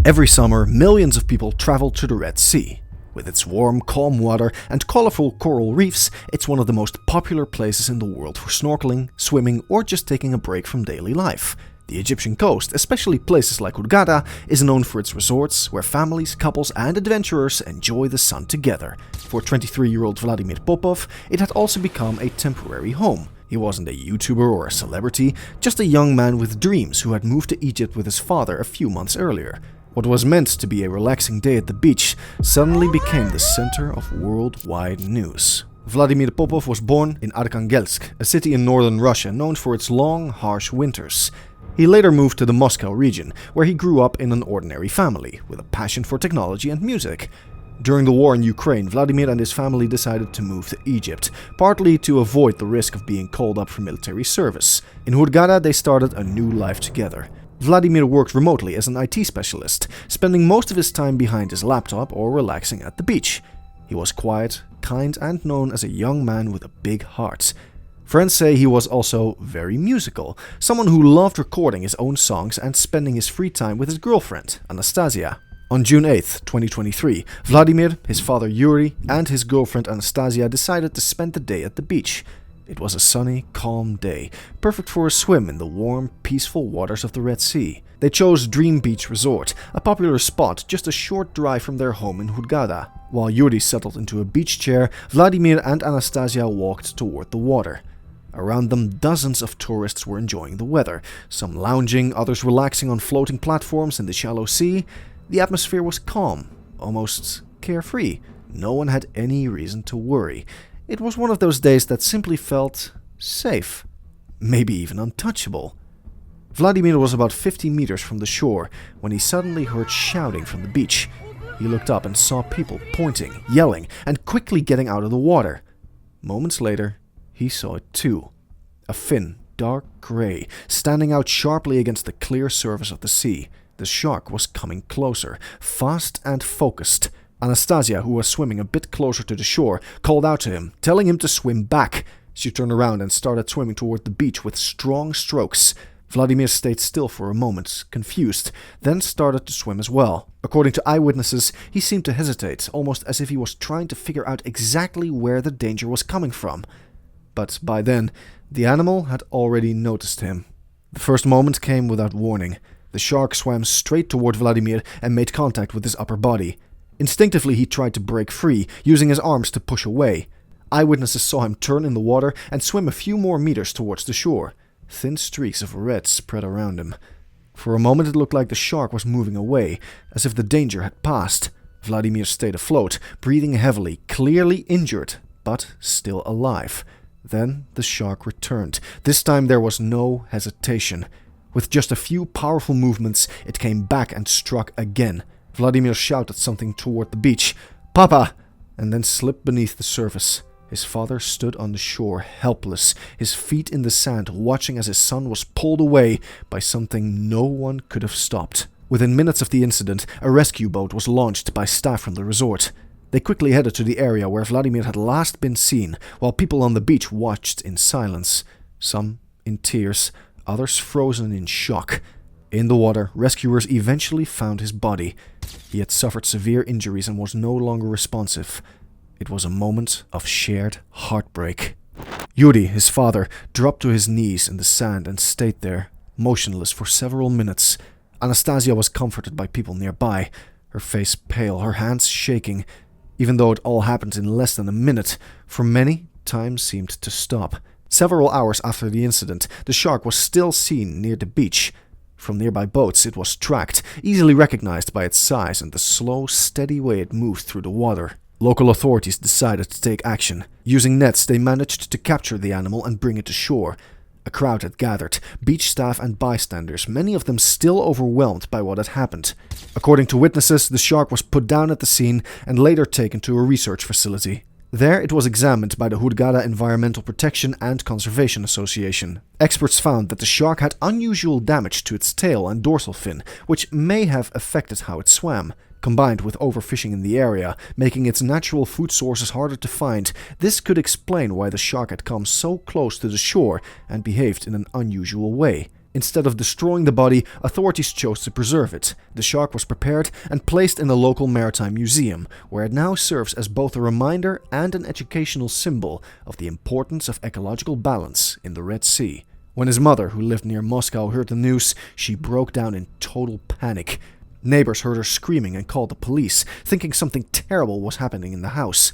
Every summer, millions of people travel to the Red Sea. With its warm, calm water and colorful coral reefs, it's one of the most popular places in the world for snorkeling, swimming, or just taking a break from daily life. The Egyptian coast, especially places like Hurghada, is known for its resorts where families, couples, and adventurers enjoy the sun together. For 23-year-old Vladimir Popov, it had also become a temporary home. He wasn't a YouTuber or a celebrity, just a young man with dreams who had moved to Egypt with his father a few months earlier. What was meant to be a relaxing day at the beach suddenly became the center of worldwide news. Vladimir Popov was born in Arkhangelsk, a city in northern Russia known for its long, harsh winters. He later moved to the Moscow region, where he grew up in an ordinary family, with a passion for technology and music. During the war in Ukraine, Vladimir and his family decided to move to Egypt, partly to avoid the risk of being called up for military service. In Hurghada, they started a new life together. Vladimir worked remotely as an IT specialist, spending most of his time behind his laptop or relaxing at the beach. He was quiet, kind, and known as a young man with a big heart. Friends say he was also very musical, someone who loved recording his own songs and spending his free time with his girlfriend, Anastasia. On June 8, 2023, Vladimir, his father Yuri, and his girlfriend Anastasia decided to spend the day at the beach. It was a sunny, calm day, perfect for a swim in the warm, peaceful waters of the Red Sea. They chose Dream Beach Resort, a popular spot just a short drive from their home in Hurghada. While Yuri settled into a beach chair, Vladimir and Anastasia walked toward the water. Around them, dozens of tourists were enjoying the weather, some lounging, others relaxing on floating platforms in the shallow sea. The atmosphere was calm, almost carefree. No one had any reason to worry. It was one of those days that simply felt safe, maybe even untouchable. Vladimir was about 50 meters from the shore when he suddenly heard shouting from the beach. He looked up and saw people pointing, yelling, and quickly getting out of the water. Moments later, he saw it too. A fin, dark gray, standing out sharply against the clear surface of the sea. The shark was coming closer, fast and focused. Anastasia, who was swimming a bit closer to the shore, called out to him, telling him to swim back. She turned around and started swimming toward the beach with strong strokes. Vladimir stayed still for a moment, confused, then started to swim as well. According to eyewitnesses, he seemed to hesitate, almost as if he was trying to figure out exactly where the danger was coming from. But by then, the animal had already noticed him. The first moment came without warning. The shark swam straight toward Vladimir and made contact with his upper body. Instinctively, he tried to break free, using his arms to push away. Eyewitnesses saw him turn in the water and swim a few more meters towards the shore. Thin streaks of red spread around him. For a moment, it looked like the shark was moving away, as if the danger had passed. Vladimir stayed afloat, breathing heavily, clearly injured, but still alive. Then the shark returned. This time there was no hesitation. With just a few powerful movements, it came back and struck again. Vladimir shouted something toward the beach, "Papa!" and then slipped beneath the surface. His father stood on the shore, helpless, his feet in the sand, watching as his son was pulled away by something no one could have stopped. Within minutes of the incident, a rescue boat was launched by staff from the resort. They quickly headed to the area where Vladimir had last been seen, while people on the beach watched in silence, some in tears, others frozen in shock. In the water, rescuers eventually found his body. He had suffered severe injuries and was no longer responsive. It was a moment of shared heartbreak. Yuri, his father, dropped to his knees in the sand and stayed there, motionless for several minutes. Anastasia was comforted by people nearby, her face pale, her hands shaking. Even though it all happened in less than a minute, for many, time seemed to stop. Several hours after the incident, the shark was still seen near the beach. From nearby boats, it was tracked, easily recognized by its size and the slow, steady way it moved through the water. Local authorities decided to take action. Using nets, they managed to capture the animal and bring it to shore. A crowd had gathered, beach staff and bystanders, many of them still overwhelmed by what had happened. According to witnesses, the shark was put down at the scene and later taken to a research facility. There it was examined by the Hurghada Environmental Protection and Conservation Association. Experts found that the shark had unusual damage to its tail and dorsal fin, which may have affected how it swam. Combined with overfishing in the area, making its natural food sources harder to find, this could explain why the shark had come so close to the shore and behaved in an unusual way. Instead of destroying the body, authorities chose to preserve it. The shark was prepared and placed in the local maritime museum, where it now serves as both a reminder and an educational symbol of the importance of ecological balance in the Red Sea. When his mother, who lived near Moscow, heard the news, she broke down in total panic. Neighbors heard her screaming and called the police, thinking something terrible was happening in the house.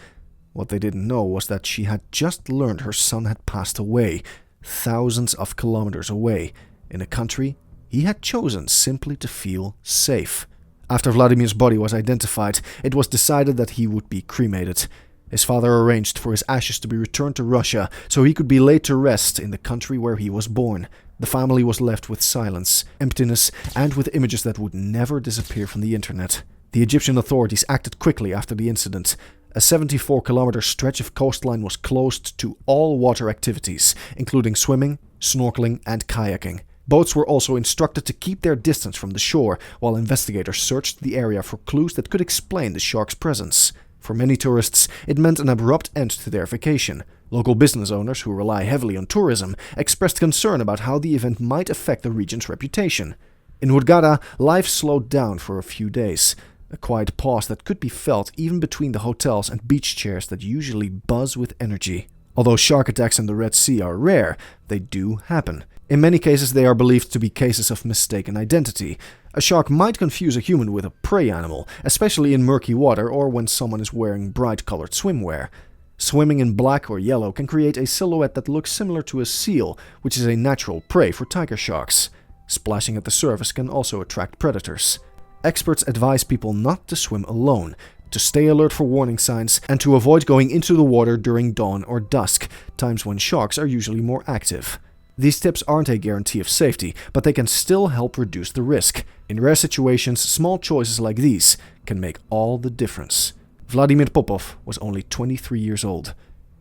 What they didn't know was that she had just learned her son had passed away, thousands of kilometers away, in a country he had chosen simply to feel safe. After Vladimir's body was identified, it was decided that he would be cremated. His father arranged for his ashes to be returned to Russia so he could be laid to rest in the country where he was born. The family was left with silence, emptiness, and with images that would never disappear from the internet. The Egyptian authorities acted quickly after the incident. A 74-kilometer stretch of coastline was closed to all water activities, including swimming, snorkeling, and kayaking. Boats were also instructed to keep their distance from the shore, while investigators searched the area for clues that could explain the shark's presence. For many tourists, it meant an abrupt end to their vacation. Local business owners, who rely heavily on tourism, expressed concern about how the event might affect the region's reputation. In Hurghada, life slowed down for a few days. A quiet pause that could be felt even between the hotels and beach chairs that usually buzz with energy. Although shark attacks in the Red Sea are rare, they do happen. In many cases, they are believed to be cases of mistaken identity. A shark might confuse a human with a prey animal, especially in murky water or when someone is wearing bright-colored swimwear. Swimming in black or yellow can create a silhouette that looks similar to a seal, which is a natural prey for tiger sharks. Splashing at the surface can also attract predators. Experts advise people not to swim alone, to stay alert for warning signs, and to avoid going into the water during dawn or dusk, times when sharks are usually more active. These tips aren't a guarantee of safety, but they can still help reduce the risk. In rare situations, small choices like these can make all the difference. Vladimir Popov was only 23 years old.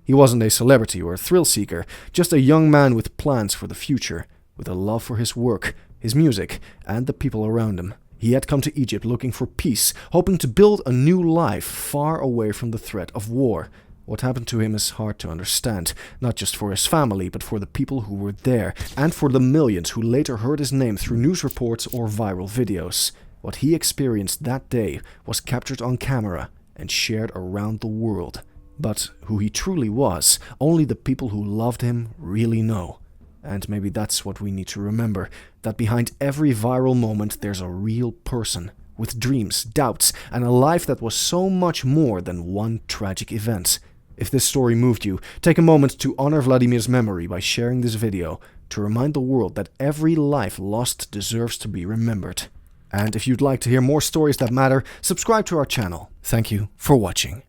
He wasn't a celebrity or a thrill seeker, just a young man with plans for the future, with a love for his work, his music, and the people around him. He had come to Egypt looking for peace, hoping to build a new life far away from the threat of war. What happened to him is hard to understand, not just for his family, but for the people who were there, and for the millions who later heard his name through news reports or viral videos. What he experienced that day was captured on camera and shared around the world. But who he truly was, only the people who loved him really know. And maybe that's what we need to remember, that behind every viral moment there's a real person, with dreams, doubts, and a life that was so much more than one tragic event. If this story moved you, take a moment to honor Vladimir's memory by sharing this video, to remind the world that every life lost deserves to be remembered. And if you'd like to hear more stories that matter, subscribe to our channel. Thank you for watching.